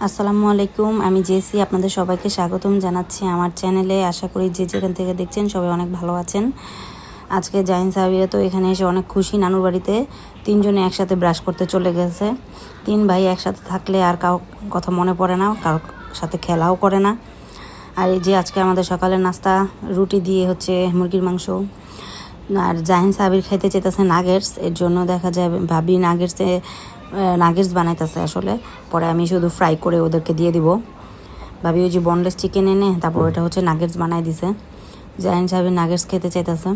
আসসালামু আলাইকুম, আমি জেসি। আপনাদের সবাইকে স্বাগতম জানাচ্ছি আমার চ্যানেলে। আশা করি যে যেখান থেকে দেখছেন সবাই অনেক ভালো আছেন। আজকে জাহিন সাহাবিরা তো এখানে এসে অনেক খুশি। নানুর বাড়িতে তিনজনে একসাথে ব্রাশ করতে চলে গেছে। তিন ভাই একসাথে থাকলে আর কারো কথা মনে পড়ে না, কারোর সাথে খেলাও করে না। আর এই যে আজকে আমাদের সকালের নাস্তা রুটি দিয়ে হচ্ছে মুরগির মাংস। আর জাহিন সাহাবির খাইতে চেতেছে নাগেটস, এর জন্য দেখা যায় ভাবি নাগেটস বানাইতেছে আসলে। পরে আমি শুধু ফ্রাই করে ওদেরকে দিয়ে দিব। ভাবি ওই যে বনলেস চিকেন এনে তারপর ওটা হচ্ছে নাগেটস বানাই দিছে। জাহিন সাহেবের নাগেটস খেতে চাইতেছে,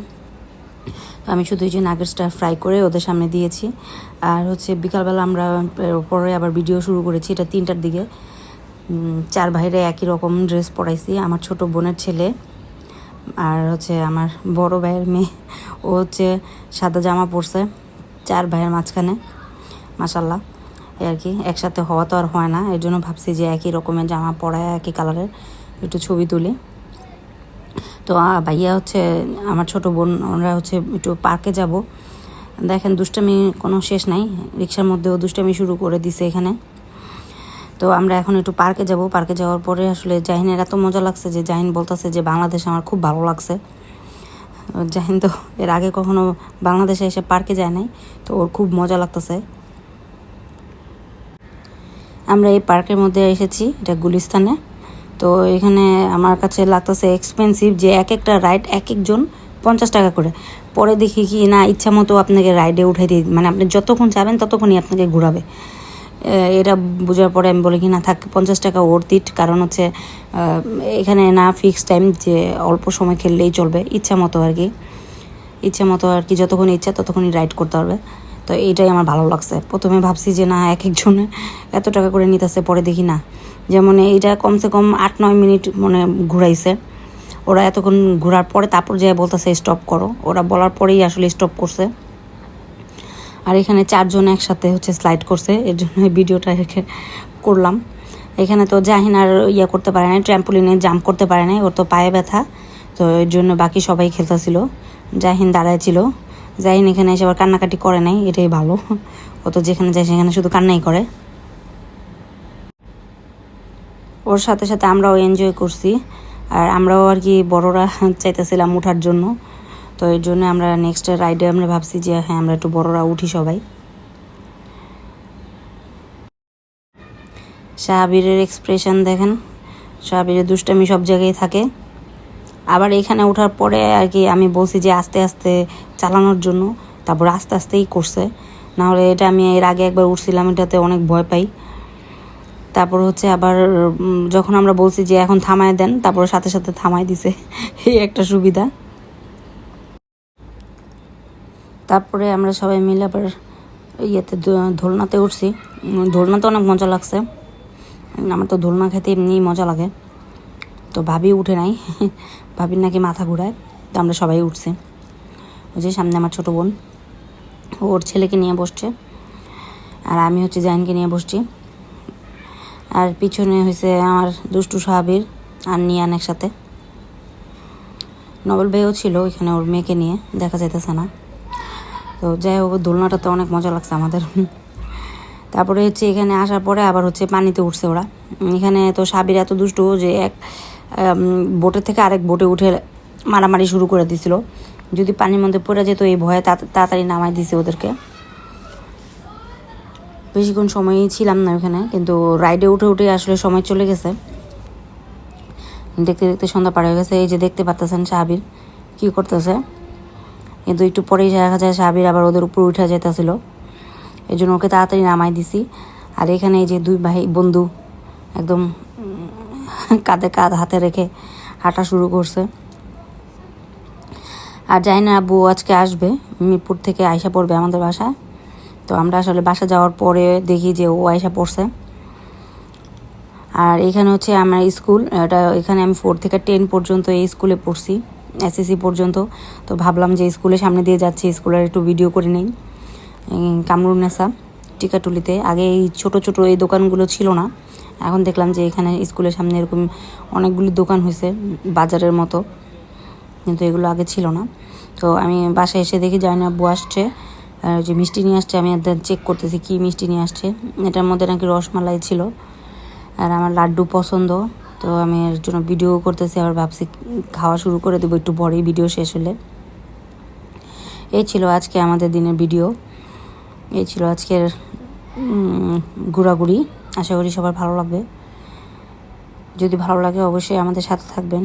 আমি শুধু ওই যে নাগেটসটা ফ্রাই করে ওদের সামনে দিয়েছি। আর হচ্ছে বিকালবেলা আমরা পরে আবার ভিডিও শুরু করেছি, এটা 3টার দিকে। 4 ভাইরে একই রকম ড্রেস পরাইছি। আমার ছোট বোনের ছেলে আর হচ্ছে আমার বড় ভাইয়ের মেয়ে, ও হচ্ছে সাদা জামা পরছে 4 ভাইয়ের মাঝখানে। মাশাল্লাহ, আর কি একসাথে হওয়া তো আর হয় না, এর জন্য ভাবছি যে একই রকমের জামা পরায় একই কালারের একটু ছবি তুলি। তো ভাইয়া হচ্ছে আমার ছোট বোন, ওরা হচ্ছে একটু পার্কে যাব। দেখেন দুষ্টামি কোনো শেষ নাই, রিক্সার মধ্যেও দুষ্টামি শুরু করে দিছে এখানে। তো আমরা এখন একটু পার্কে যাব। পার্কে যাওয়ার পরে আসলে জাহিনের এত মজা লাগছে যে জাহিন বলতেছে যে বাংলাদেশ আমার খুব ভালো লাগছে। জাহিন তো এর আগে কখনো বাংলাদেশে এসে পার্কে যায় নাই, তো ওর খুব মজা লাগতেছে। আমরা এই পার্কের মধ্যে এসেছি, এটা গুলিস্তানে। তো এখানে আমার কাছে লাগতেছে এক্সপেন্সিভ, যে এক একটা রাইড এক একজন 50 টাকা করে। পরে দেখি কি না, ইচ্ছা মতো আপনাকে রাইডে উঠাই দিই, মানে আপনি যতক্ষণ যাবেন ততক্ষণই আপনাকে ঘোরাবে। এটা বোঝার পরে আমি বলি কি না থাক, 50 টাকা ওর্থ ইট। কারণ হচ্ছে এখানে না ফিক্সড টাইম যে অল্প সময় খেললেই চলবে, ইচ্ছা মতো আর কি যতক্ষণ ইচ্ছা ততক্ষণই রাইড করতে পারবে। তো এইটাই আমার ভালো লাগছে। প্রথমে ভাবছি যে না এক একজনে এত টাকা করে নিতেছে, পরে দেখি না, যেমন এইটা কমসে কম 8-9 মিনিট মনে ঘুরাইছে ওরা। এতক্ষণ ঘোরার পরে তারপর যে বলতেছে স্টপ করো, ওরা বলার পরেই আসলে স্টপ করছে। আর এখানে 4 জন একসাথে হচ্ছে স্লাইড করছে, এর জন্য ভিডিওটা করলাম। এখানে তো জাহিন আর করতে পারে নাই, ট্র্যাম্পোলিনে জাম্প করতে পারে নাই, ওর তো পায়ে ব্যথা। তো এর জন্য বাকি সবাই খেলতেছিল, জাহিন দাঁড়ায় ছিল। জাহিন এখানে এসে আবার কান্নাকাটি করে নাই, এটাই ভালো। ও তো যেখানে যায় সেখানে শুধু কান্নাই করে। ওর সাথে সাথে আমরাও এনজয় করছি। আর আমরাও আর কি বড়রা চাইতেছিলাম উঠার জন্য। তো এর জন্য আমরা নেক্সট রাইডে আমরা ভাবছি যে হ্যাঁ আমরা একটু বড়রা উঠি সবাই। শাহাবীরের এক্সপ্রেশন দেখেন, শাহাবীরের দুষ্টামি সব জায়গায় থাকে। আবার এখানে ওঠার পরে আর কি আমি বলছি যে আস্তে আস্তে চালানোর জন্য, তারপর আস্তে আস্তেই করছে। নাহলে এটা আমি এর আগে একবার উঠছিলাম, এটাতে অনেক ভয় পাই। তারপর হচ্ছে আবার যখন আমরা বলছি যে এখন থামায় দেন, তারপর সাথে সাথে থামায় দিছে, এই একটা সুবিধা। তারপরে আমরা সবাই মিলে আবার দোলনাতে উঠছি। দোলনাতে অনেক মজা লাগছে, আমার তো দোলনা খেতে এমনিই মজা লাগে। তো ভাবি উঠে নাই, ভাবির নাকি মাথা ঘুরায়। তো আমরা সবাই উঠছি। ওই যে সামনে আমার ছোটো বোন, ওর ছেলেকে নিয়ে বসছে, আর আমি হচ্ছে জাহিনকে নিয়ে বসছি। আর পিছনে হয়েছে আমার দুষ্টু সাহাবীর আর নিয়ান একসাথে। নবল ভাইও ছিল এখানে, ওর মেয়েকে নিয়ে, দেখা যাইতেছে না। তো যাই হোক, দোলনাটাতে অনেক মজা লাগছে আমাদের। তারপরে হচ্ছে এখানে আসার পরে আবার হচ্ছে পানিতে উঠছে ওরা। এখানে তো সাবির এত দুষ্টু যে এক বোটের থেকে আরেক বোটে উঠে মারামারি শুরু করে দিছিল। যদি পানির মধ্যে পড়ে যেত এই ভয়ে তাড়াতাড়ি নামাই দিছে ওদেরকে। বেশিক্ষণ সময়ই ছিলাম না ওখানে, কিন্তু রাইডে উঠে উঠে আসলে সময় চলে গেছে। দেখতে দেখতে সন্ধ্যা পার হয়ে গেছে। এই যে দেখতে পাচ্ছেন সাহাবীর কী করতেছে, কিন্তু একটু পরেই দেখা যায় সাহাবীর আবার ওদের উপর উঠে যেতেছিল, এই জন্য ওকে তাড়াতাড়ি নামাই দিছি। আর এখানে এই যে 2 ভাই বন্ধু একদম কাঁধে কাঁধ হাতে রেখে হাঁটা শুরু করছে। আর জানি না আব্বু আজকে আসবে, মিরপুর থেকে আয়সা পড়বে আমাদের বাসায়। তো আমরা আসলে বাসা যাওয়ার পরে দেখি যে ও আয়সা পড়ছে। আর এখানে হচ্ছে আমার স্কুল, এটা এখানে আমি 4 থেকে 10 পর্যন্ত এই স্কুলে পড়ছি, এসএসসি পর্যন্ত। তো ভাবলাম যে স্কুলের সামনে দিয়ে যাচ্ছি, স্কুলের একটু ভিডিও করে নেই। কামরুন্নেসা টিকাটুলিতে আগে এই ছোটো ছোটো এই দোকানগুলো ছিল না, এখন দেখলাম যে এখানে স্কুলের সামনে এরকম অনেকগুলি দোকান হয়েছে বাজারের মতো, কিন্তু এগুলো আগে ছিল না। তো আমি বাসায় এসে দেখি জানি না আব্বু আসছে, যে মিষ্টি নিয়ে আসছে। আমি চেক করতেছি কী মিষ্টি নিয়ে আসছে, এটার মধ্যে নাকি রসমালাই ছিল। আর আমার লাড্ডু পছন্দ, তো আমি এর জন্য ভিডিও করতেছি। আবার ভাবছি খাওয়া শুরু করে দেবো একটু পরেই, ভিডিও শেষ হলে। এই ছিল আজকে আমাদের দিনের ভিডিও, এই ছিল আজকের ঘোরাঘুরি। আশা করি সবার ভালো লাগবে। যদি ভালো লাগে অবশ্যই আমাদের সাথে থাকবেন।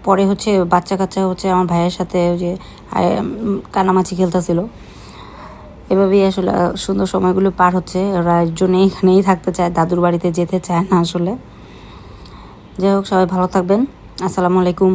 পরে বাচ্চা কাচ্চা আমার ভাইয়ের সাথে ওই যে কানামাছি খেলতেছিল। এভাবেই আসলে সুন্দর সময়গুলো পার হচ্ছে। ওরা এর জন্য এখানেই থাকতে চায়, দাদুর বাড়িতে যেতে চায় না আসলে। যাই হোক, সবাই ভালো থাকবেন। আসসালামু আলাইকুম।